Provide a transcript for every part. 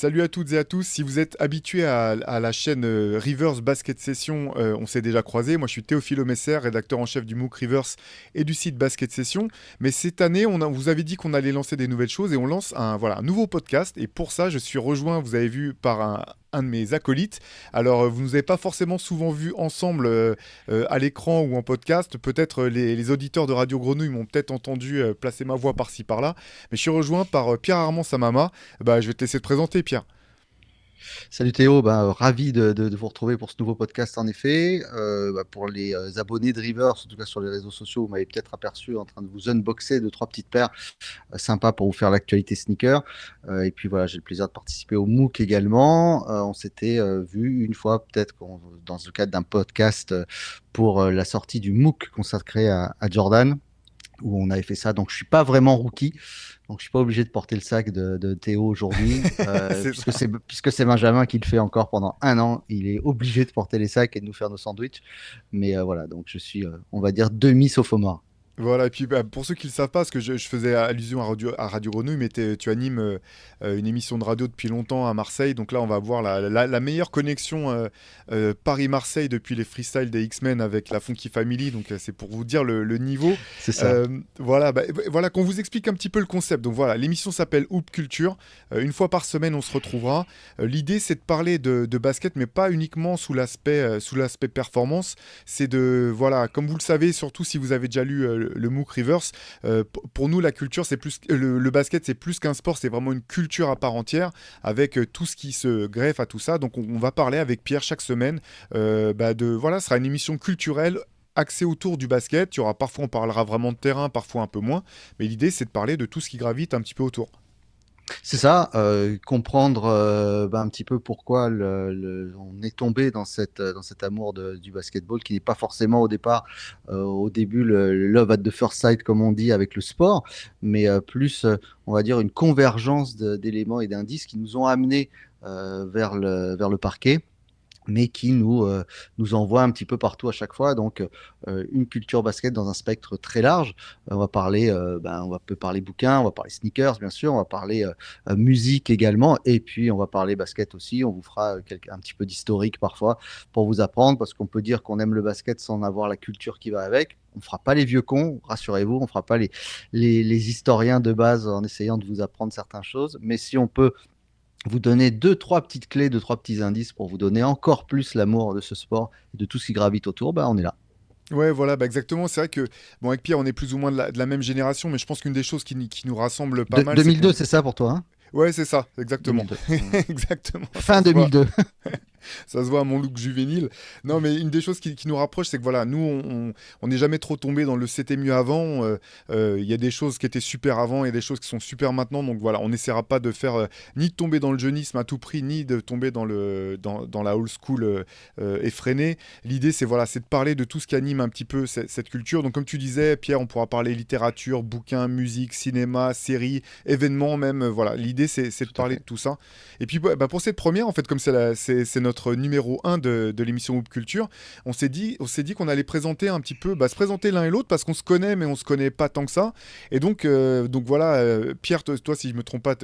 Salut à toutes et à tous. Si vous êtes habitués à la chaîne Rivers Basket Session, on s'est déjà croisés. Moi, je suis Théophile Messer, rédacteur en chef du MOOC Rivers et du site Basket Session. Mais cette année, vous avez dit qu'on allait lancer des nouvelles choses et on lance un nouveau podcast. Et pour ça, je suis rejoint, vous avez vu, par un de mes acolytes. Alors, vous ne nous avez pas forcément souvent vus ensemble à l'écran ou en podcast. Peut-être les auditeurs de Radio Grenouille m'ont peut-être entendu placer ma voix par-ci par-là. Mais je suis rejoint par Pierre Armand Samama. Bah, je vais te laisser te présenter, Pierre. Salut Théo, ravi de vous retrouver pour ce nouveau podcast en effet. Pour les abonnés de Rivers, en tout cas sur les réseaux sociaux, vous m'avez peut-être aperçu en train de vous unboxer deux, trois petites paires sympas pour vous faire l'actualité sneaker. Et puis voilà, j'ai le plaisir de participer au MOOC également. On s'était vu une fois peut-être dans le cadre d'un podcast pour la sortie du MOOC consacré à Jordan où on avait fait ça. Donc, je suis pas vraiment rookie. Donc, je suis pas obligé de porter le sac de Théo aujourd'hui, C'est ça. puisque c'est Benjamin qui le fait encore pendant un an. Il est obligé de porter les sacs et de nous faire nos sandwichs. Mais voilà, donc je suis, on va dire, demi-sophomore. Voilà, et puis bah, pour ceux qui ne le savent pas, parce que je faisais allusion à Radio Grenouille, mais tu animes une émission de radio depuis longtemps à Marseille, donc là on va avoir la meilleure connexion Paris-Marseille depuis les freestyles des X-Men avec la Funky Family, donc c'est pour vous dire le niveau. C'est ça. Voilà, voilà qu'on vous explique un petit peu le concept. Donc voilà, l'émission s'appelle Hoop Culture. Une fois par semaine on se retrouvera. L'idée c'est de parler de basket, mais pas uniquement sous l'aspect performance. C'est de, voilà, comme vous le savez, surtout si vous avez déjà lu le MOOC Rivers, pour nous la culture c'est plus, le basket c'est plus qu'un sport, c'est vraiment une culture à part entière avec tout ce qui se greffe à tout ça. Donc on va parler avec Pierre chaque semaine voilà, ce sera une émission culturelle axée autour du basket. Il y aura parfois on parlera vraiment de terrain, parfois un peu moins, mais l'idée c'est de parler de tout ce qui gravite un petit peu autour. C'est ça, comprendre un petit peu pourquoi on est tombé dans cet amour du basketball qui n'est pas forcément au départ, au début, le love at the first sight, comme on dit, avec le sport, mais plus, on va dire, une convergence d'éléments et d'indices qui nous ont amenés vers le parquet, mais qui nous envoie un petit peu partout à chaque fois. Donc, une culture basket dans un spectre très large. On peut parler bouquins, on va parler sneakers, bien sûr, on va parler musique également, et puis on va parler basket aussi. On vous fera un petit peu d'historique parfois pour vous apprendre, parce qu'on peut dire qu'on aime le basket sans avoir la culture qui va avec. On ne fera pas les vieux cons, rassurez-vous, on ne fera pas les historiens de base en essayant de vous apprendre certaines choses, mais si on peut vous donner deux, trois petites clés, deux, trois petits indices pour vous donner encore plus l'amour de ce sport et de tout ce qui gravite autour, on est là. Ouais, voilà, bah exactement. C'est vrai que, bon, avec Pierre, on est plus ou moins de la même génération, mais je pense qu'une des choses qui nous rassemble pas mal, c'est 2002, qu'on. c'est ça pour toi, hein? Ouais, c'est ça, exactement. 2002. Exactement, ça Fin se voit. 2002. Ça se voit à mon look juvénile. Non, mais une des choses qui nous rapproche, c'est que voilà, nous, on n'est jamais trop tombé dans le c'était mieux avant. Il y a des choses qui étaient super avant, il y a des choses qui sont super maintenant. Donc voilà, on n'essaiera pas de faire ni de tomber dans le jeunisme à tout prix, ni de tomber dans la old school effrénée. L'idée, c'est voilà, c'est de parler de tout ce qui anime un petit peu cette culture. Donc comme tu disais, Pierre, on pourra parler littérature, bouquins, musique, cinéma, séries, événements même. Voilà, l'idée, c'est de Tout à parler de fait. tout ça. Et puis pour cette première, en fait, comme c'est notre numéro un de l'émission Hoop Culture, on s'est dit qu'on allait présenter un petit peu, se présenter l'un et l'autre parce qu'on se connaît, mais on se connaît pas tant que ça. Et donc voilà, Pierre, toi, si je me trompe pas,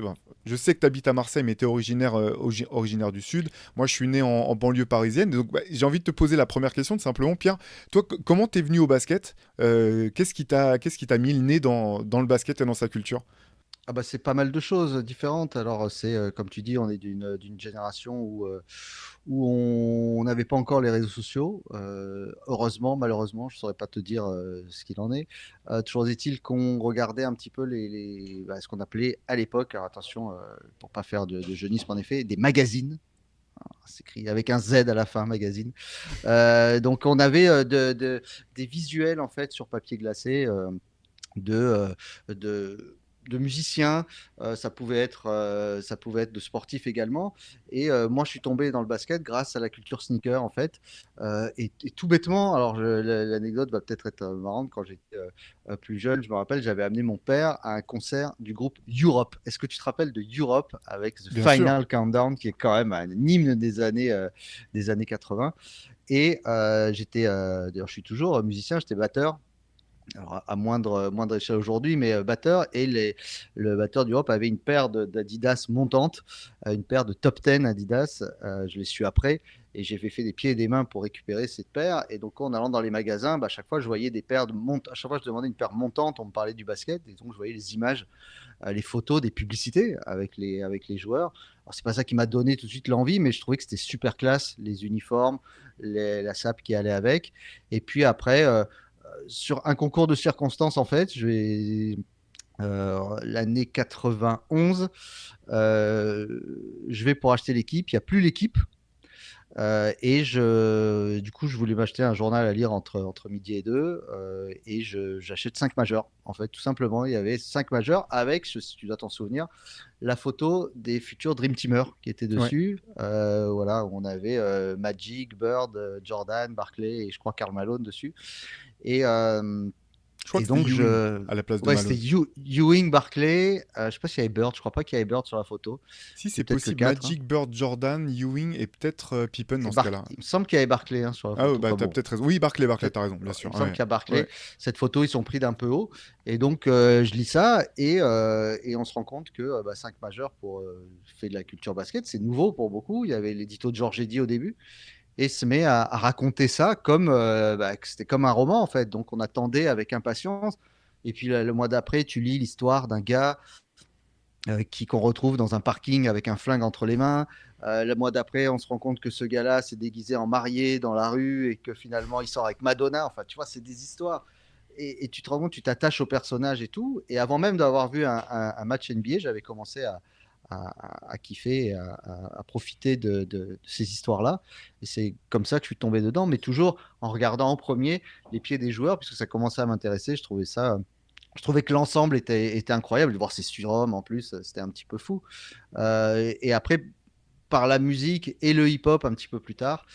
je sais que tu habites à Marseille, mais tu es originaire du Sud. Moi, je suis né en banlieue parisienne. Donc, j'ai envie de te poser la première question, tout simplement, Pierre. Toi, comment t'es venu au basket? Qu'est-ce qui t'a mis le nez dans le basket et dans sa culture? C'est pas mal de choses différentes. Alors, c'est comme tu dis, on est d'une génération où on n'avait pas encore les réseaux sociaux. Heureusement, malheureusement, je saurais pas te dire ce qu'il en est. Toujours est-il qu'on regardait un petit peu ce qu'on appelait à l'époque, alors attention, pour pas faire de jeunisme en effet, des magazines. C'est écrit avec un Z à la fin, magazine. Donc, on avait des visuels en fait sur papier glacé de, de, de musiciens, ça pouvait être de sportifs également. Et moi, je suis tombé dans le basket grâce à la culture sneaker, en fait. Et tout bêtement, alors l'anecdote va peut-être être marrante, quand j'étais plus jeune, je me rappelle, j'avais amené mon père à un concert du groupe Europe. Est-ce que tu te rappelles de Europe avec The Bien sûr. Final Countdown, qui est quand même un hymne des années 80. Et d'ailleurs, je suis toujours musicien, j'étais batteur. Alors à moindre échelle aujourd'hui, mais batteur. Et le batteur d'Europe avait une paire d'Adidas montante, une paire de top 10 Adidas. Je l'ai su après. Et j'ai fait des pieds et des mains pour récupérer cette paire. Et donc, en allant dans les magasins, à chaque fois, je voyais des paires de montantes. À chaque fois, je demandais une paire montante. On me parlait du basket. Et donc, je voyais les images, les photos des publicités avec les joueurs. Alors, c'est pas ça qui m'a donné tout de suite l'envie, mais je trouvais que c'était super classe, les uniformes, la sape qui allait avec. Et puis après, sur un concours de circonstances, en fait, l'année 91, je vais pour acheter l'équipe. Il n'y a plus l'équipe. Du coup, je voulais m'acheter un journal à lire entre midi et deux, et j'achète 5 majeurs. En fait, tout simplement, il y avait 5 majeurs avec, si tu dois t'en souvenir, la photo des futurs Dream Teamers qui étaient Ouais. dessus. Voilà, on avait Magic, Bird, Jordan, Barkley et je crois Karl Malone dessus. Et, euh, Je crois et que c'était donc, Ewing à la place de ouais, c'était Malone. Ewing, Barkley. Je sais pas s'il y avait Bird. Je crois pas qu'il y avait Bird sur la photo. Si, C'est c'est peut-être que possible. 4. Magic, Bird, Jordan, Ewing et peut-être Pippen dans ce cas-là. Il me semble qu'il y avait Barkley sur la Ah ouais, photo. bah Enfin t'as bon, peut-être raison. Oui, Barclay, peut-être. t'as raison, bien Il sûr. me semble Ouais. qu'il y a Barkley. Ouais. Cette photo, ils sont pris d'un peu haut. Et donc, je lis ça et on se rend compte que 5 majeurs pour fait de la culture basket, c'est nouveau pour beaucoup. Il y avait l'édito de Georges Eddy au début et se met à raconter ça comme que c'était comme un roman en fait. Donc, on attendait avec impatience. Et puis le mois d'après, tu lis l'histoire d'un gars qu'on retrouve dans un parking avec un flingue entre les mains. Le mois d'après, on se rend compte que ce gars-là s'est déguisé en marié dans la rue et que finalement il sort avec Madonna. Enfin, tu vois, c'est des histoires. Et tu te rends compte, tu t'attaches au personnage et tout. Et avant même d'avoir vu un match NBA, j'avais commencé à kiffer, à profiter de ces histoires-là. Et c'est comme ça que je suis tombé dedans, mais toujours en regardant en premier les pieds des joueurs, puisque ça commençait à m'intéresser. Je trouvais que l'ensemble était incroyable. De voir ces surhommes en plus, c'était un petit peu fou. Et après, par la musique et le hip-hop un petit peu plus tard.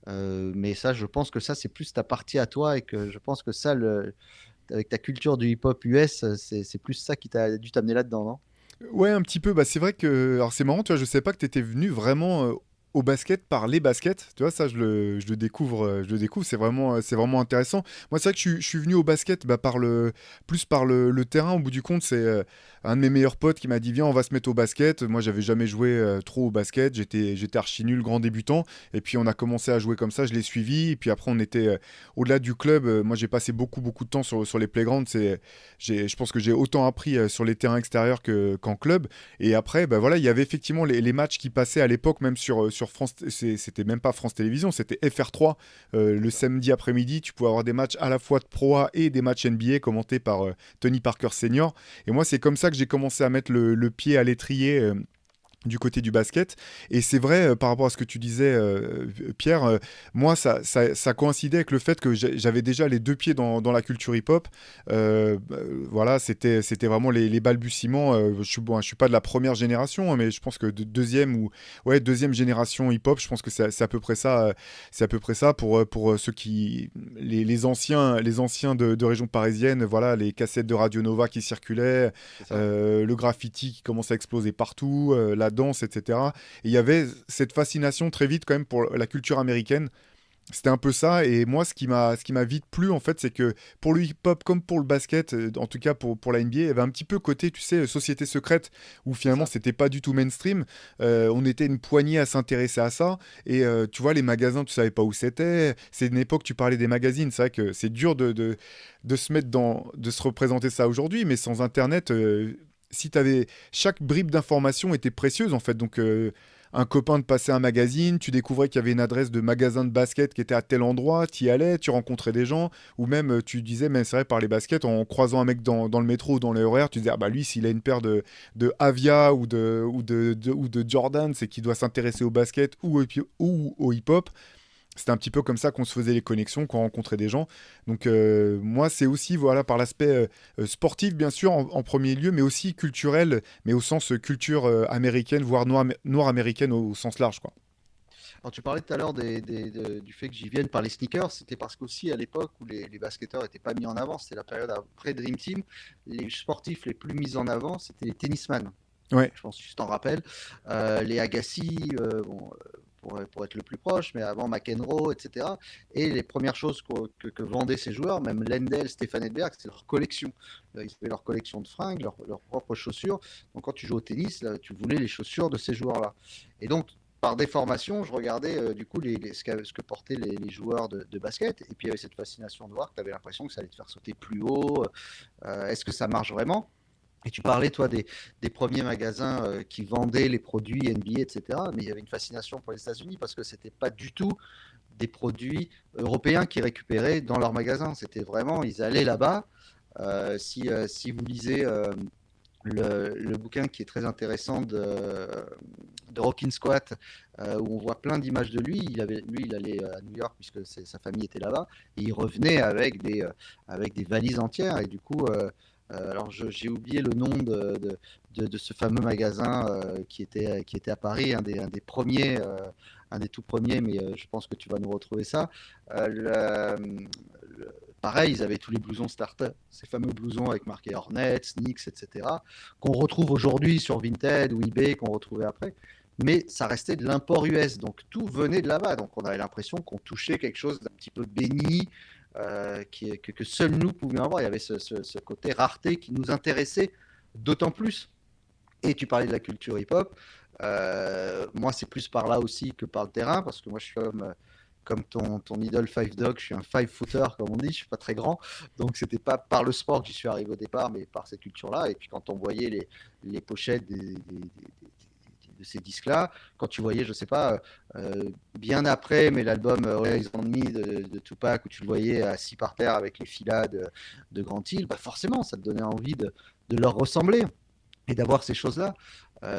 Mais ça, je pense que ça, c'est plus ta partie à toi et que je pense que ça, avec ta culture du hip-hop US, c'est plus ça qui t'a dû t'amener là-dedans, non? Ouais, un petit peu. Bah, c'est vrai que. Alors, c'est marrant, tu vois, je sais pas que t'étais venu vraiment au basket par les baskets. Tu vois, ça, je le découvre. Je le découvre. C'est vraiment intéressant. Moi, c'est vrai que je suis venu au basket bah, plus par le terrain. Au bout du compte, c'est un de mes meilleurs potes qui m'a dit, viens, on va se mettre au basket. Moi, j'avais jamais joué trop au basket. J'étais archi nul, grand débutant. Et puis, on a commencé à jouer comme ça. Je l'ai suivi. Et puis après, on était au-delà du club. Moi, j'ai passé beaucoup de temps sur les playgrounds. Je pense que j'ai autant appris sur les terrains extérieurs qu'en club. Et après, bah voilà, il y avait effectivement les matchs qui passaient à l'époque, même sur France. C'était même pas France Télévisions, c'était FR3. Le samedi après-midi, tu pouvais avoir des matchs à la fois de Pro A et des matchs NBA commentés par Tony Parker Senior. Et moi, c'est comme ça que j'ai commencé à mettre le pied à l'étrier. Du côté du basket. Et c'est vrai, par rapport à ce que tu disais, Pierre, moi, ça coïncidait avec le fait que j'avais déjà les deux pieds dans la culture hip-hop. Voilà, c'était vraiment les balbutiements. Je suis pas de la première génération, hein, mais je pense que deuxième ou ouais, deuxième génération hip-hop, je pense que c'est à peu près ça. C'est à peu près ça pour ceux qui, les anciens de région parisienne. Voilà, les cassettes de Radio Nova qui circulaient, C'est ça. le graffiti qui commence à exploser partout, la danse, etc. Et il y avait cette fascination très vite quand même pour la culture américaine. C'était un peu ça, et moi ce qui m'a vite plu en fait, c'est que pour le hip-hop comme pour le basket, en tout cas pour la NBA, il y avait un petit peu côté, tu sais, société secrète, où C'est finalement ça. c'était pas du tout mainstream. On était une poignée à s'intéresser à ça, et tu vois, les magasins, tu savais pas où c'était. C'est une époque, tu parlais des magazines, c'est vrai que c'est dur de se mettre de se représenter ça aujourd'hui, mais sans Internet, si t'avais, chaque bribe d'information était précieuse en fait, donc un copain te passait un magazine, tu découvrais qu'il y avait une adresse de magasin de basket qui était à tel endroit, tu y allais, tu rencontrais des gens, ou même tu disais, mais c'est vrai, par les baskets, en croisant un mec dans le métro ou dans le RER, tu disais, ah bah lui, s'il a une paire de Avia ou de Jordan, c'est qu'il doit s'intéresser au basket ou au hip-hop. C'était un petit peu comme ça qu'on se faisait les connexions, qu'on rencontrait des gens. Donc moi, c'est aussi voilà par l'aspect sportif, bien sûr, en premier lieu, mais aussi culturel, mais au sens culture américaine, voire noire américaine au sens large, quoi. Alors, tu parlais tout à l'heure du fait que j'y vienne par les sneakers. C'était parce qu'aussi, à l'époque où les basketteurs n'étaient pas mis en avant, c'était la période après Dream Team, les sportifs les plus mis en avant, c'était les tennisman. Ouais, Je pense que tu t'en rappelles. Les Agassi, bon, pour être le plus proche, mais avant McEnroe, etc. Et les premières choses que vendaient ces joueurs, même Lendl, Stefan Edberg, c'est leur collection. Ils avaient leur collection de fringues, leurs propres chaussures. Donc quand tu joues au tennis, là, tu voulais les chaussures de ces joueurs-là. Et donc, par déformation, je regardais du coup ce que portaient les joueurs de basket. Et puis il y avait cette fascination de voir que tu avais l'impression que ça allait te faire sauter plus haut. Est-ce que ça marche vraiment? Et tu parlais, toi, des premiers magasins qui vendaient les produits NBA, etc. Mais il y avait une fascination pour les États-Unis parce que ce n'était pas du tout des produits européens qu'ils récupéraient dans leurs magasins. C'était vraiment, ils allaient là-bas. Si vous lisez le bouquin qui est très intéressant de Rockin' Squat, où on voit plein d'images de lui. Il allait à New York puisque sa famille était là-bas. Et il revenait avec des valises entières. Et du coup, alors j'ai oublié le nom de ce fameux magasin qui était à Paris, un des premiers, un des tout premiers, mais je pense que tu vas nous retrouver ça. Pareil, ils avaient tous les blousons starter, ces fameux blousons avec marqué Hornets, Knicks, etc., qu'on retrouve aujourd'hui sur Vinted ou eBay, qu'on retrouvait après. Mais ça restait de l'import US, donc tout venait de là-bas. Donc on avait l'impression qu'on touchait quelque chose d'un petit peu béni, que seuls nous pouvions avoir. Il y avait ce côté rareté qui nous intéressait d'autant plus. Et tu parlais de la culture hip-hop. Moi, c'est plus par là aussi que par le terrain, parce que moi, je suis comme ton idole Five Dog, je suis un five-footer, comme on dit, je suis pas très grand. Donc, c'était pas par le sport que j'y suis arrivé au départ, mais par cette culture-là. Et puis, quand on voyait les pochettes de ces disques-là, quand tu voyais, je sais pas, bien après, mais l'album Rise on Me de Tupac, où tu le voyais assis par terre avec les filas de Grant Hill, bah forcément, ça te donnait envie de leur ressembler et d'avoir ces choses-là.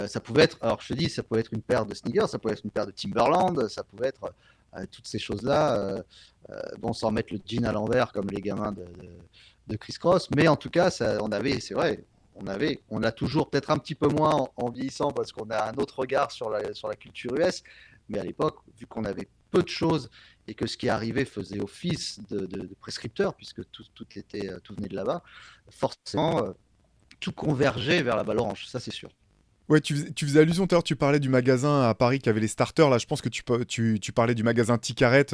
Ça pouvait être, alors je te dis, ça pouvait être une paire de sneakers, ça pouvait être une paire de Timberland, ça pouvait être toutes ces choses-là, bon, sans mettre le jean à l'envers comme les gamins de Criss Cross, mais en tout cas, on avait, c'est vrai, on l'a toujours peut-être un petit peu moins en vieillissant parce qu'on a un autre regard sur la culture US, mais à l'époque, vu qu'on avait peu de choses et que ce qui arrivait faisait office de prescripteur, puisque tout venait de là-bas, forcément, tout convergeait vers la balle orange, ça c'est sûr. Ouais, tu faisais allusion tout à l'heure, tu parlais du magasin à Paris qui avait les starters. Là, je pense que tu parlais du magasin Ticaret,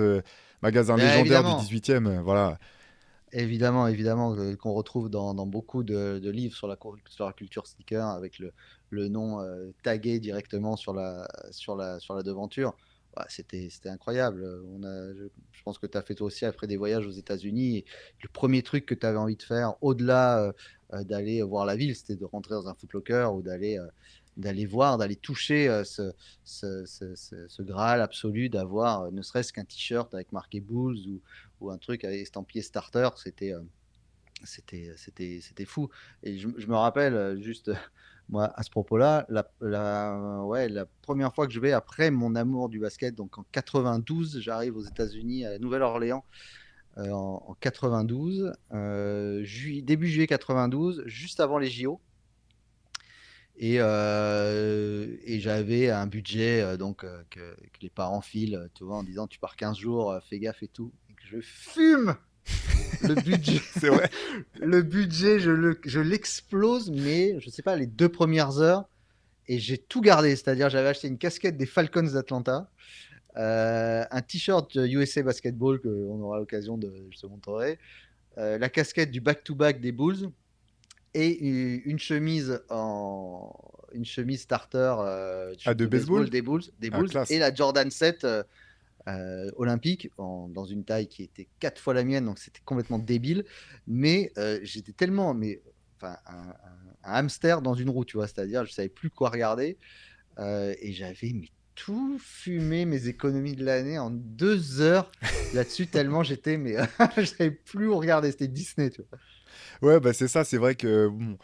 magasin légendaire du Évidemment, 18e. Voilà. évidemment, qu'on retrouve dans beaucoup de livres sur la culture sneaker avec le nom tagué directement sur la devanture. Bah, c'était incroyable. Je pense que tu as fait toi aussi après des voyages aux États-Unis. Et le premier truc que tu avais envie de faire, au-delà d'aller voir la ville, c'était de rentrer dans un Foot Locker ou d'aller voir, d'aller toucher ce Graal absolu d'avoir ne serait-ce qu'un t-shirt avec marqué Bulls ou un truc avec estampillé starter. C'était fou. Et je me rappelle juste, moi, à ce propos-là, ouais, la première fois que je vais après mon amour du basket, donc en 92, j'arrive aux États-Unis, à la Nouvelle-Orléans, en 92, début juillet 92, juste avant les JO. Et j'avais un budget que les parents filent, tu vois, en disant tu pars 15 jours, fais gaffe et tout. Et que je fume le budget. C'est vrai. Le budget, je l'explose, mais je sais pas, les 2 premières heures, et j'ai tout gardé. C'est-à-dire, j'avais acheté une casquette des Falcons d'Atlanta, un t-shirt USA Basketball qu'on aura l'occasion je te montrerai, la casquette du back-to-back des Bulls, et une chemise starter Ah, de de baseball? baseball des Ah, Bulls, et classe. la Jordan 7 olympique dans une taille qui était 4 fois la mienne, donc c'était complètement débile. Mais j'étais tellement, enfin, un hamster dans une roue, tu vois, c'est-à-dire je savais plus quoi regarder et j'avais tout fumé mes économies de l'année en 2 heures là-dessus tellement j'étais, mais je savais plus où regarder, c'était Disney, tu vois. Ouais, bah c'est ça, c'est vrai que bon,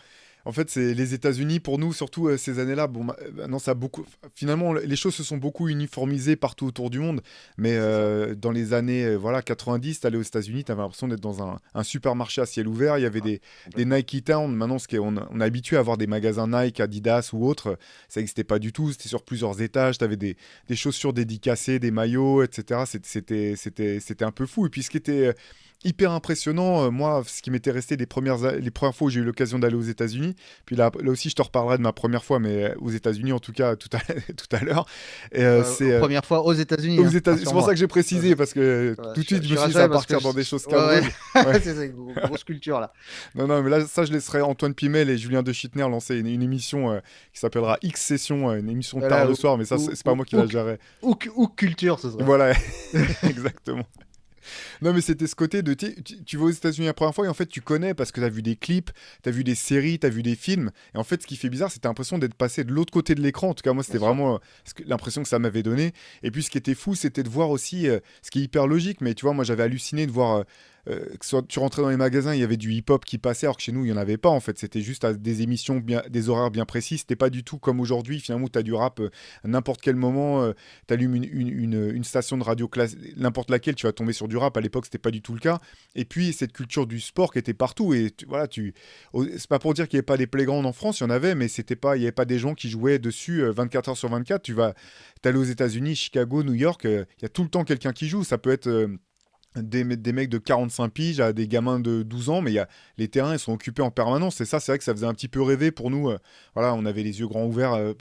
en fait, c'est les États-Unis pour nous, surtout ces années-là. Bon, non, ça a beaucoup. Finalement, les choses se sont beaucoup uniformisées partout autour du monde, mais C'est ça. dans les années voilà 90, t'allais aux États-Unis, t'avais l'impression d'être dans un supermarché à ciel ouvert. Il y avait Ah, des complètement. Nike Town. Maintenant, on est habitué à avoir des magasins Nike, Adidas ou autres. Ça n'existait pas du tout. C'était sur plusieurs étages. T'avais des chaussures dédicacées, des maillots, etc. C'était un peu fou. Et puis, hyper impressionnant. Moi, ce qui m'était resté les premières fois où j'ai eu l'occasion d'aller aux États-Unis, puis là aussi, je te reparlerai de ma première fois, mais aux États-Unis, en tout cas, tout à l'heure. Et c'est Première fois aux États-Unis, aux hein, États-Unis. C'est pour ça rassure-moi. que j'ai précisé, parce que Ouais, tout de suite, je je me suis suis dit, ça va rassuré parce que partir dans des choses ouais, scabreuses. Ouais. c'est ça, grosse culture là. Non, non, mais là, ça, je laisserai Antoine Pimel et Julien De Schittner lancer une émission qui s'appellera X Session, une émission tard Voilà, le soir, mais ça, c'est pas moi qui la gérerai. culture ce serait. Voilà, exactement. Non, mais c'était ce côté de. Tu vas aux États-Unis la première fois et en fait, tu connais parce que tu as vu des clips, tu as vu des séries, tu as vu des films. Et en fait, ce qui fait bizarre, c'est que tu as l'impression d'être passé de l'autre côté de l'écran. En tout cas, moi, Bien c'était sûr. vraiment l'impression que ça m'avait donné. Et puis, ce qui était fou, c'était de voir aussi, ce qui est hyper logique, mais tu vois, moi, j'avais halluciné de voir. Que soit tu rentrais dans les magasins, il y avait du hip-hop qui passait, alors que chez nous, il n'y en avait pas en fait. C'était juste à des émissions, des horaires bien précis. C'était pas du tout comme aujourd'hui. Finalement, tu as du rap à n'importe quel moment. Tu allumes une station de radio n'importe laquelle, tu vas tomber sur du rap. À l'époque, c'était pas du tout le cas. Et puis, cette culture du sport qui était partout. Et voilà, c'est pas pour dire qu'il n'y avait pas des playgrounds en France, il y en avait, mais il n'y avait pas des gens qui jouaient dessus 24 heures sur 24. T'allais aux États-Unis, Chicago, New York, il y a tout le temps quelqu'un qui joue. Ça peut être. Des mecs de 45 piges à des gamins de 12 ans, mais les terrains ils sont occupés en permanence. Et ça, c'est vrai que ça faisait un petit peu rêver pour nous. Voilà, on avait les yeux grands ouverts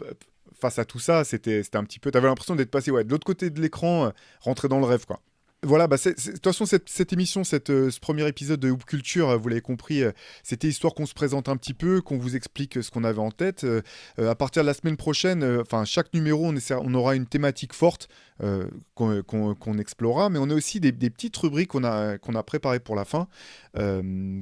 face à tout ça. C'était un petit peu. T'avais l'impression d'être passé de l'autre côté de l'écran, rentré dans le rêve, quoi. Voilà, bah de toute façon, cette émission, ce premier épisode de Hoop Culture, vous l'avez compris, c'était histoire qu'on se présente un petit peu, qu'on vous explique ce qu'on avait en tête. À partir de la semaine prochaine, enfin, chaque numéro, on aura une thématique forte qu'on explorera, mais on a aussi des petites rubriques qu'on a préparées pour la fin. Euh,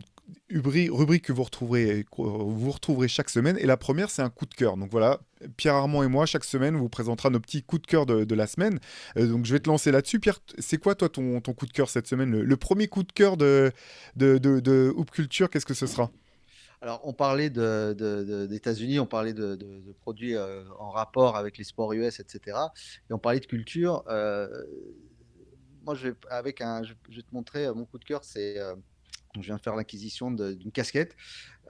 Rubrique vous retrouverez chaque semaine. Et la première, c'est un coup de cœur. Donc voilà, Pierre Armand et moi, chaque semaine, on vous présentera nos petits coups de cœur de la semaine. Donc je vais te lancer là-dessus. Pierre, c'est quoi toi ton coup de cœur cette semaine, le premier coup de cœur de Hoop Culture, qu'est-ce que ce sera? Alors, on parlait d'États-Unis, on parlait de produits en rapport avec les sports US, etc. Et on parlait de culture. Moi, je vais te montrer mon coup de cœur. Je viens de faire l'acquisition d'une casquette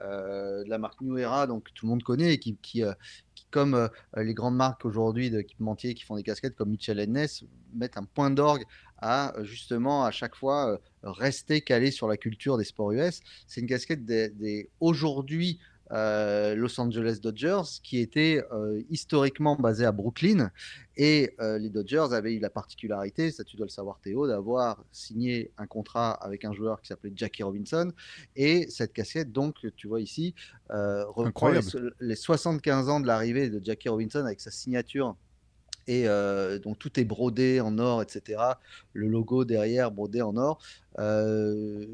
de la marque New Era, donc tout le monde connaît, et qui comme les grandes marques aujourd'hui d'équipementiers qui font des casquettes comme Mitchell Ness, mettent un point d'orgue à justement à chaque fois rester calé sur la culture des sports US. C'est une casquette aujourd'hui Los Angeles Dodgers, qui était historiquement basé à Brooklyn. Et les Dodgers avaient eu la particularité, ça tu dois le savoir Théo, d'avoir signé un contrat avec un joueur qui s'appelait Jackie Robinson. Et cette casquette, donc, tu vois ici, reprend Incroyable. les 75 ans de l'arrivée de Jackie Robinson avec sa signature. Et donc tout est brodé en or, etc. Le logo derrière brodé en or. Euh,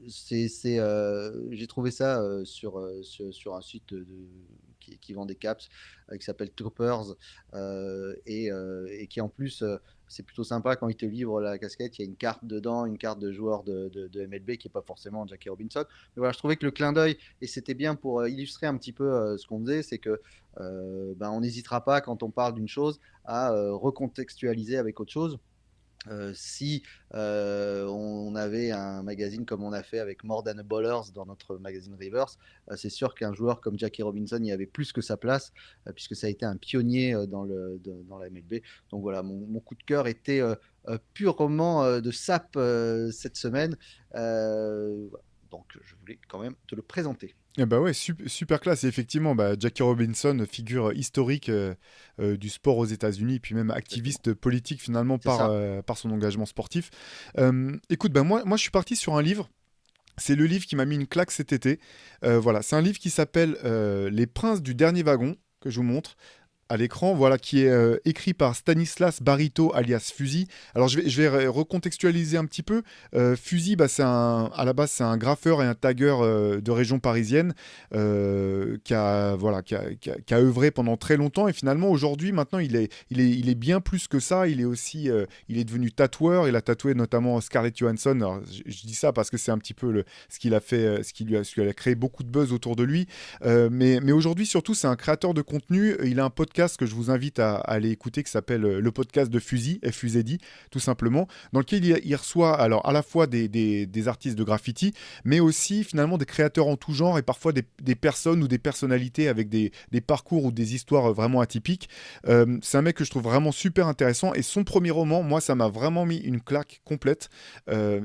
j'ai trouvé ça sur un site qui vend des caps qui s'appelle Troopers et qui en plus c'est plutôt sympa quand ils te livrent la casquette. Il y a une carte dedans, une carte de joueur de MLB qui n'est pas forcément Jackie Robinson. Mais voilà, je trouvais que le clin d'œil, et c'était bien pour illustrer un petit peu ce qu'on faisait, c'est que on n'hésitera pas quand on parle d'une chose à recontextualiser avec autre chose. Si on avait un magazine comme on a fait avec More Than a Ballers dans notre magazine Reverse, c'est sûr qu'un joueur comme Jackie Robinson y avait plus que sa place, puisque ça a été un pionnier dans la MLB. Donc voilà, mon coup de cœur était purement de sap cette semaine. Donc je voulais quand même te le présenter. Eh bah ouais, super classe. Et effectivement, bah, Jackie Robinson, figure historique du sport aux États-Unis, puis même Exactement. activiste politique finalement C'est ça. par son engagement sportif. Écoute, bah, moi, je suis parti sur un livre. C'est le livre qui m'a mis une claque cet été. Voilà, c'est un livre qui s'appelle Les Princes du dernier wagon, que je vous montre à l'écran, voilà, qui est écrit par Stanislas Barito alias Fusil. Alors je vais recontextualiser un petit peu. Fusil, bah, à la base, c'est un graffeur et un tagueur de région parisienne qui a œuvré pendant très longtemps et finalement aujourd'hui, maintenant, il est bien plus que ça. Il est aussi, il est devenu tatoueur. Il a tatoué notamment Scarlett Johansson. Alors, je dis ça parce que c'est un petit peu ce qu'il a fait, ce qui a créé beaucoup de buzz autour de lui. Mais aujourd'hui, surtout, c'est un créateur de contenu. Il a un podcast podcast que je vous invite à aller écouter, qui s'appelle le podcast de Fuzi, FUZD, tout simplement, dans lequel il reçoit alors à la fois des artistes de graffiti, mais aussi finalement des créateurs en tout genre et parfois des personnes ou des personnalités avec des parcours ou des histoires vraiment atypiques. C'est un mec que je trouve vraiment super intéressant et son premier roman, moi, ça m'a vraiment mis une claque complète.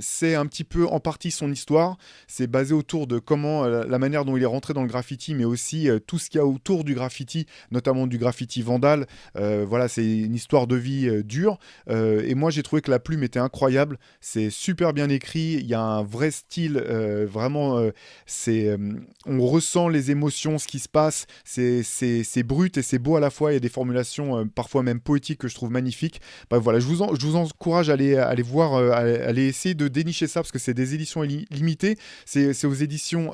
C'est un petit peu en partie son histoire. C'est basé autour de comment la manière dont il est rentré dans le graffiti, mais aussi tout ce qu'il y a autour du graffiti, notamment du graffiti vandal. Voilà, c'est une histoire de vie dure. Et moi, j'ai trouvé que la plume était incroyable. C'est super bien écrit. Il y a un vrai style, vraiment. On ressent les émotions, ce qui se passe. C'est brut et c'est beau à la fois. Il y a des formulations parfois même poétiques que je trouve magnifiques. Bah, voilà, je vous encourage à aller voir, à aller essayer de dénicher ça parce que c'est des éditions limitées. C'est aux éditions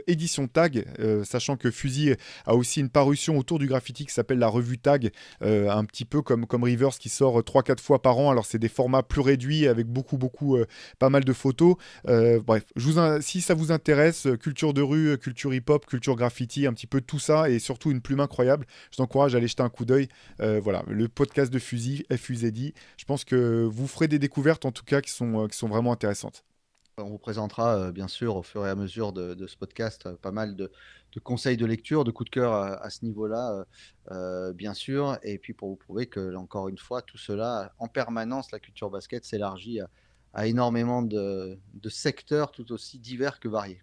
Édition Tag, sachant que Fuzi a aussi une parution autour du graffiti qui s'appelle la revue Tag, un petit peu comme Rivers qui sort 3-4 fois par an. Alors c'est des formats plus réduits avec beaucoup, pas mal de photos. Bref, si ça vous intéresse, culture de rue, culture hip-hop, culture graffiti, un petit peu tout ça et surtout une plume incroyable, je t'encourage à aller jeter un coup d'œil. Voilà, le podcast de Fuzi, FUZD, je pense que vous ferez des découvertes en tout cas qui sont vraiment intéressantes. On vous présentera, bien sûr, au fur et à mesure de ce podcast, pas mal de conseils de lecture, de coups de cœur à ce niveau-là, bien sûr. Et puis pour vous prouver que, encore une fois, tout cela, en permanence, la culture basket s'élargit à énormément de secteurs tout aussi divers que variés.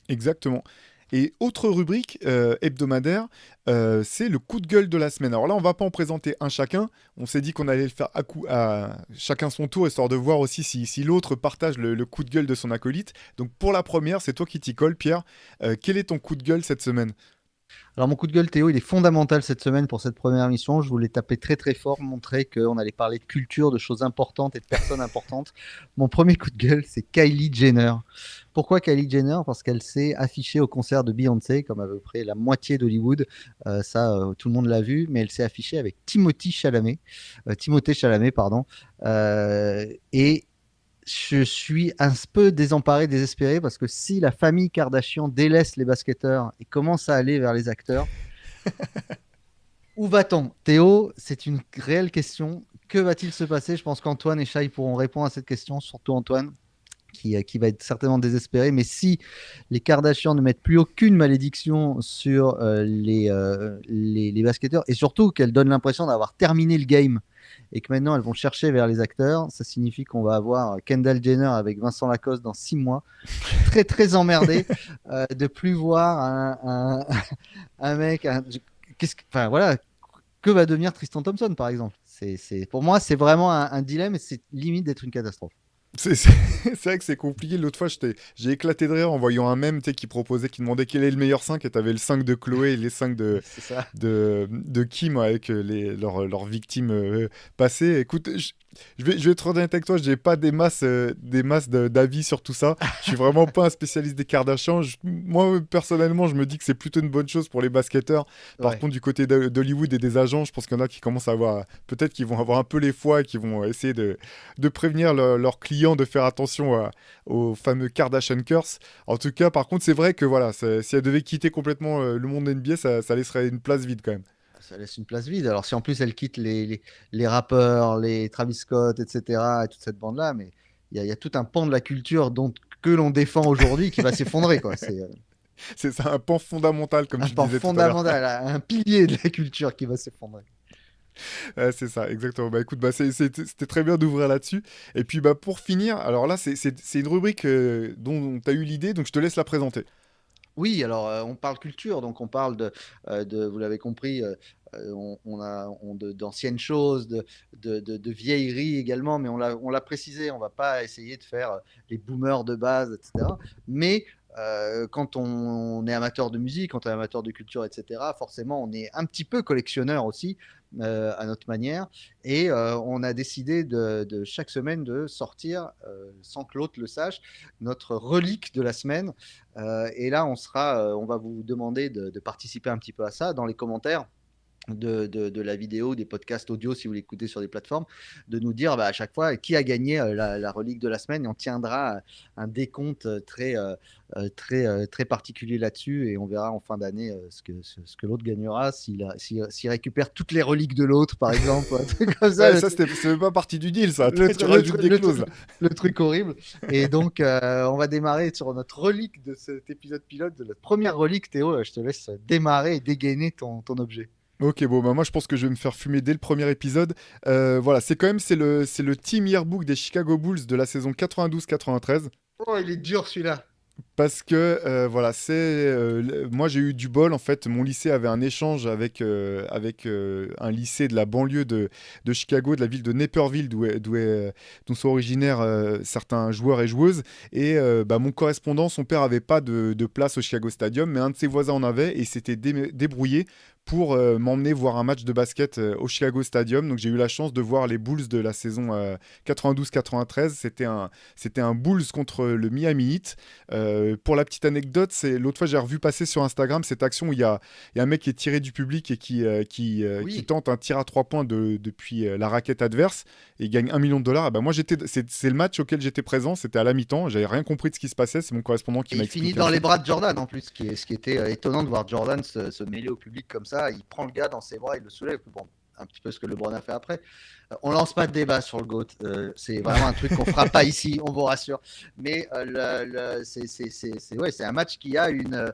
Exactement. Et autre rubrique hebdomadaire, c'est le coup de gueule de la semaine. Alors là, on va pas en présenter un chacun. On s'est dit qu'on allait le faire à chacun son tour, histoire de voir aussi si l'autre partage le coup de gueule de son acolyte. Donc pour la première, c'est toi qui t'y colle, Pierre. Quel est ton coup de gueule cette semaine? Alors mon coup de gueule, Théo, il est fondamental cette semaine pour cette première mission. Je voulais taper très très fort, montrer qu'on allait parler de culture, de choses importantes et de personnes importantes. Mon premier coup de gueule, c'est Kylie Jenner. Pourquoi Kylie Jenner? Parce qu'elle s'est affichée au concert de Beyoncé, comme à peu près la moitié d'Hollywood. Tout le monde l'a vu, mais elle s'est affichée avec Timothée Chalamet, pardon. Et je suis un peu désemparé, désespéré, parce que si la famille Kardashian délaisse les basketteurs et commence à aller vers les acteurs, où va-t-on? Théo, c'est une réelle question. Que va-t-il se passer? Je pense qu'Antoine et Shai pourront répondre à cette question, surtout Antoine, qui va être certainement désespéré. Mais si les Kardashians ne mettent plus aucune malédiction sur les basketteurs, et surtout qu'elles donnent l'impression d'avoir terminé le game et que maintenant elles vont chercher vers les acteurs, ça signifie qu'on va avoir Kendall Jenner avec Vincent Lacoste dans 6 mois. Je suis très très emmerdé de plus voir un mec. Enfin voilà, que va devenir Tristan Thompson par exemple? Pour moi, c'est vraiment un dilemme et c'est limite d'être une catastrophe. C'est vrai que c'est compliqué. L'autre fois, j'ai éclaté de rire en voyant un mème qui proposait, qui demandait quel est le meilleur 5 et t'avais le 5 de Chloé et les 5 C'est ça. de Kim avec leurs victimes passées. Écoute, je vais être honnête avec toi, j'ai pas des masses d'avis sur tout ça. Je suis vraiment pas un spécialiste des Kardashians. Moi, personnellement, je me dis que c'est plutôt une bonne chose pour les basketteurs. Par Ouais. contre, du côté d'Hollywood et des agents, je pense qu'il y en a qui commencent à avoir, peut-être qu'ils vont avoir un peu les foies et qui vont essayer de prévenir leurs clients de faire attention aux fameux Kardashian Curse. En tout cas, par contre, c'est vrai que voilà, si elle devait quitter complètement le monde NBA, ça laisserait une place vide quand même. Ça laisse une place vide. Alors, si en plus elle quitte les rappeurs, les Travis Scott, etc., et toute cette bande-là, mais il y a tout un pan de la culture que l'on défend aujourd'hui qui va s'effondrer, quoi. C'est C'est ça, un pan fondamental, comme un tu pan disais tout à l'heure. fondamental, un pilier de la culture qui va s'effondrer. C'est ça, exactement. Bah écoute, c'était très bien d'ouvrir là-dessus. Et puis bah pour finir, alors là, c'est une rubrique dont tu as eu l'idée, donc je te laisse la présenter. Oui, alors on parle culture, donc on parle vous l'avez compris, d'anciennes choses, de vieilleries également, mais on l'a précisé, on va pas essayer de faire les boomers de base, etc. Mais quand on est amateur de musique, quand on est amateur de culture, etc., forcément, on est un petit peu collectionneur aussi, à notre manière. Et on a décidé de chaque semaine de sortir, sans que l'autre le sache, notre relique de la semaine. Et là, on va vous demander de participer un petit peu à ça dans les commentaires. de la vidéo, des podcasts audio si vous l'écoutez sur des plateformes, de nous dire à chaque fois qui a gagné la relique de la semaine, et on tiendra un décompte très particulier là-dessus, et on verra en fin d'année ce que l'autre gagnera, s'il récupère toutes les reliques de l'autre par exemple, un truc comme ça, Ouais, ça, c'est même pas partie du deal, ça. le, Tu tr- le rajoutes tr- des le clauses, tr- là. le truc horrible. Et donc on va démarrer sur notre relique de cet épisode pilote, de notre première relique. Théo, je te laisse démarrer et dégainer ton objet. Ok, bon, bah moi je pense que je vais me faire fumer dès le premier épisode. Voilà, c'est le Team Yearbook des Chicago Bulls de la saison 92-93. Oh, il est dur celui-là. Parce que voilà, moi j'ai eu du bol en fait. Mon lycée avait un échange avec un lycée de la banlieue de Chicago, de la ville de Naperville, d'où sont originaires certains joueurs et joueuses. Et bah, mon correspondant, son père avait pas de place au Chicago Stadium, mais un de ses voisins en avait et il s'était débrouillé pour m'emmener voir un match de basket au Chicago Stadium. Donc j'ai eu la chance de voir les Bulls de la saison 92-93. C'était un Bulls contre le Miami Heat. Pour la petite anecdote, c'est l'autre fois j'ai revu passer sur Instagram cette action où il y a un mec qui est tiré du public et qui Oui. tente un tir à 3 points depuis la raquette adverse et il gagne 1 million de dollars. Ah bah moi c'est le match auquel j'étais présent, c'était à la mi-temps, j'avais rien compris de ce qui se passait, c'est mon correspondant qui Et m'a il finit expliqué dans les ensuite. bras de Jordan en plus, ce qui était étonnant de voir Jordan se mêler au public comme ça. Il prend le gars dans ses bras, il le soulève. Bon, un petit peu ce que LeBron a fait après. On lance pas de débat sur le GOAT. C'est vraiment un truc qu'on fera pas ici, on vous rassure. Mais c'est un match qui a une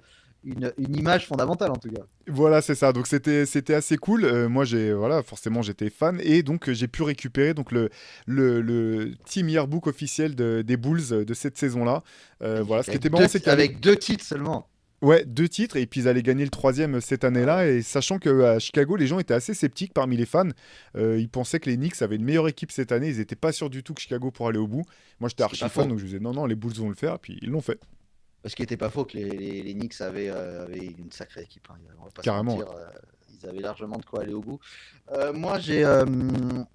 image fondamentale en tout cas. Voilà, c'est ça. Donc c'était assez cool. Moi voilà, forcément j'étais fan et donc j'ai pu récupérer donc le Team Yearbook officiel des Bulls de cette saison-là. Voilà, ce qui était marrant, c'est qu'il y avait Avec deux titres seulement. ouais, 2 titres et puis ils allaient gagner le troisième cette Ah année-là. ouais. Et sachant qu'à Chicago, les gens étaient assez sceptiques parmi les fans. Ils pensaient que les Knicks avaient une meilleure équipe cette année. Ils n'étaient pas sûrs du tout que Chicago pourrait aller au bout. Moi, j'étais Ce qui est archi pas fan, faux. donc je disais non, non, les Bulls vont le faire. Et puis ils l'ont fait, Ce qui n'était pas faux que les Knicks avaient une sacrée équipe, hein. On va pas se carrément. Ouais. mentir, ils avaient largement de quoi aller au bout. Moi,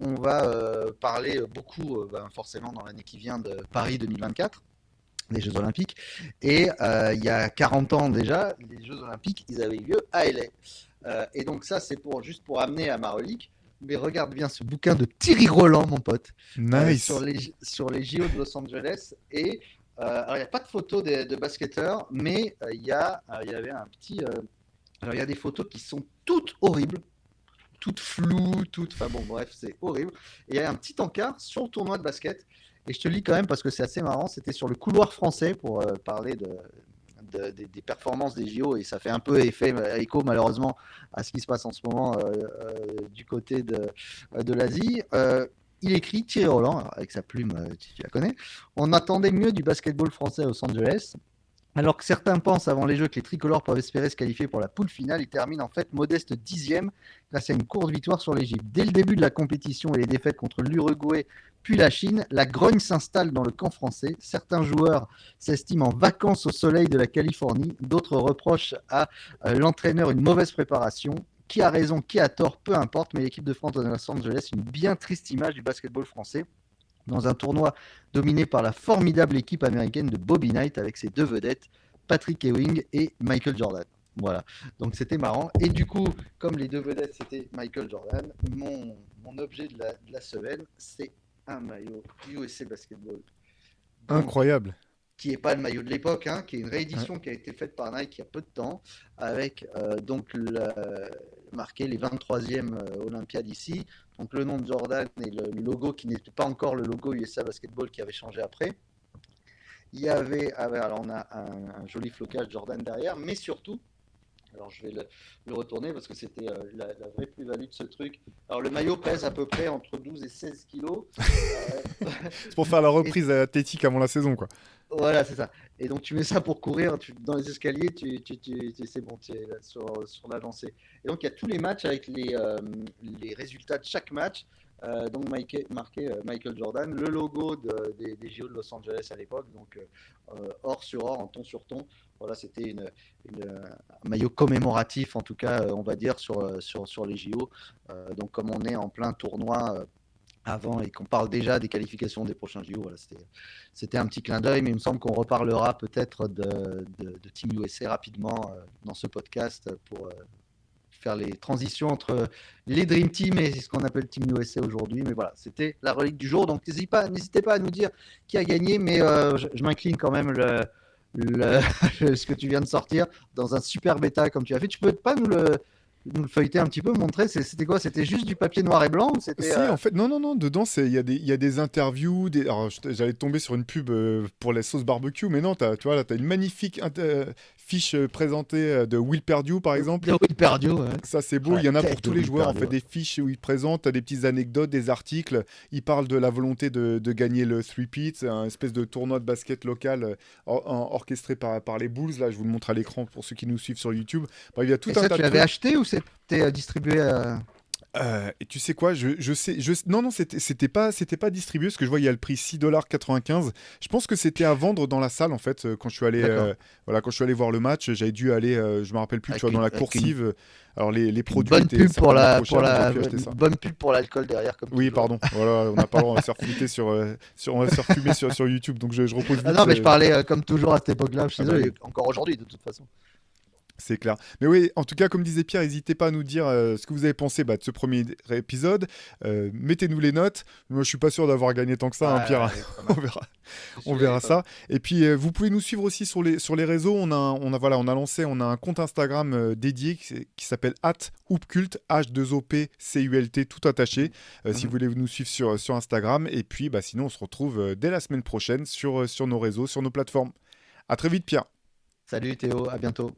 on va parler beaucoup, forcément dans l'année qui vient, de Paris 2024, les Jeux Olympiques. Et il y a 40 ans déjà, les Jeux Olympiques, ils avaient eu lieu à LA. Et donc ça, c'est juste pour amener à ma relique. Mais regarde bien ce bouquin de Thierry Roland, mon pote, Nice. sur les JO de Los Angeles. Et alors, il n'y a pas de photos de basketteurs, mais il y avait un petit. Alors, il y a des photos qui sont toutes horribles, toutes floues, toutes. Enfin bon, bref, c'est horrible. Et il y a un petit encart sur le tournoi de basket. Et je te lis quand même parce que c'est assez marrant. C'était sur le couloir français pour parler des performances des JO, et ça fait un peu écho malheureusement à ce qui se passe en ce moment du côté de l'Asie. Il écrit Thierry Roland, avec sa plume, tu la connais. On attendait mieux du basketball français à Los Angeles. Alors que certains pensent avant les Jeux que les tricolores peuvent espérer se qualifier pour la poule finale, ils terminent en fait modeste 10e grâce à une courte victoire sur l'Égypte. Dès le début de la compétition et les défaites contre l'Uruguay puis la Chine, la grogne s'installe dans le camp français. Certains joueurs s'estiment en vacances au soleil de la Californie, d'autres reprochent à l'entraîneur une mauvaise préparation. Qui a raison, qui a tort, peu importe, mais l'équipe de France de Los Angeles, une bien triste image du basketball français dans un tournoi dominé par la formidable équipe américaine de Bobby Knight avec ses deux vedettes, Patrick Ewing et Michael Jordan. Voilà, donc c'était marrant. Et du coup, comme les deux vedettes c'était Michael Jordan, mon objet de la semaine, c'est un maillot USA Basketball. Donc, Incroyable. qui n'est pas le maillot de l'époque, hein, qui est une Ouais. réédition qui a été faite par Nike il y a peu de temps, avec marqué les 23e Olympiades ici, donc le nom de Jordan et le logo qui n'était pas encore le logo USA Basketball qui avait changé après. Il y avait, alors on a un joli flocage Jordan derrière, mais surtout, alors je vais le retourner parce que c'était la vraie plus-value de ce truc. Alors le maillot pèse à peu près entre 12 et 16 kilos. C'est pour faire la Et reprise athlétique avant la saison, quoi. voilà, c'est ça. Et donc tu mets ça pour courir, dans les escaliers, c'est bon, tu es là sur la lancée. Et donc il y a tous les matchs avec les résultats de chaque match. Donc marqué Michael Jordan, le logo des JO de Los Angeles à l'époque, donc or sur or, en ton sur ton. Voilà, c'était un maillot commémoratif, en tout cas, on va dire, sur les JO. Donc comme on est en plein tournoi avant et qu'on parle déjà des qualifications des prochains JO. Voilà, c'était un petit clin d'œil, mais il me semble qu'on reparlera peut-être de Team USA rapidement dans ce podcast pour faire les transitions entre les Dream Team et ce qu'on appelle Team USA aujourd'hui. Mais voilà, c'était la relique du jour. Donc n'hésitez pas à nous dire qui a gagné, mais je m'incline quand même ce que tu viens de sortir dans un super bêta comme tu as fait. Tu peux pas nous le feuilleter un petit peu, montrer c'était quoi? C'était juste du papier noir et blanc ou c'était Si, en fait, non, non, non, dedans, il y a des interviews. Alors, j'allais tomber sur une pub pour la sauce barbecue, mais non, tu vois, là, tu as une magnifique fiche présentée de Will Perdue, par exemple. de Will Perdue, ouais. Ça, c'est beau. Ah, Il y en a tête pour de tous les Will joueurs. En Perdue, fait, ouais. des fiches où ils présentent, t'as des petites anecdotes, des articles. Ils parlent de la volonté de gagner le three-peat, un espèce de tournoi de basket local orchestré par les Bulls. Là, je vous le montre à l'écran pour ceux qui nous suivent sur YouTube. Bref, il y a tout Et un ça, tas tu de l'avais trucs. acheté ou c'était distribué Et tu sais quoi, je sais, non, non, c'était pas distribué, parce que je vois, il y a le prix 6,95 $. Je pense que c'était à vendre dans la salle, en fait, quand je suis allé, D'accord. voilà, quand je suis allé voir le match, j'avais dû aller, je me rappelle plus, tu vois, dans la Avec une coursive. Alors, les produits bonne étaient pub pour certainement trop chers, mais j'aurais pu une acheter ça. bonne pub pour l'alcool derrière, comme Oui, toujours. pardon, voilà, on n'a pas le droit, on va se faire flouter on va se faire fumer sur YouTube, donc je repose Ah vite. non, mais je parlais comme toujours à cette époque-là, je suis Ah bah désolé, oui. et encore aujourd'hui de toute façon. C'est clair. Mais oui, en tout cas, comme disait Pierre, n'hésitez pas à nous dire ce que vous avez pensé de ce premier épisode. Mettez-nous les notes. Moi, je suis pas sûr d'avoir gagné tant que ça, hein, Pierre. Ouais, pas On mal. verra, C'est on celui-là, il verra est pas mal. ça. Et puis, vous pouvez nous suivre aussi sur les réseaux. Voilà, on a lancé, on a un compte Instagram dédié qui s'appelle @hoopcult, H2OPCULT, tout attaché. Si vous Mhm. voulez nous suivre sur Instagram. Et puis, sinon, on se retrouve dès la semaine prochaine sur nos réseaux, sur nos plateformes. À très vite, Pierre. Salut Théo, à bientôt.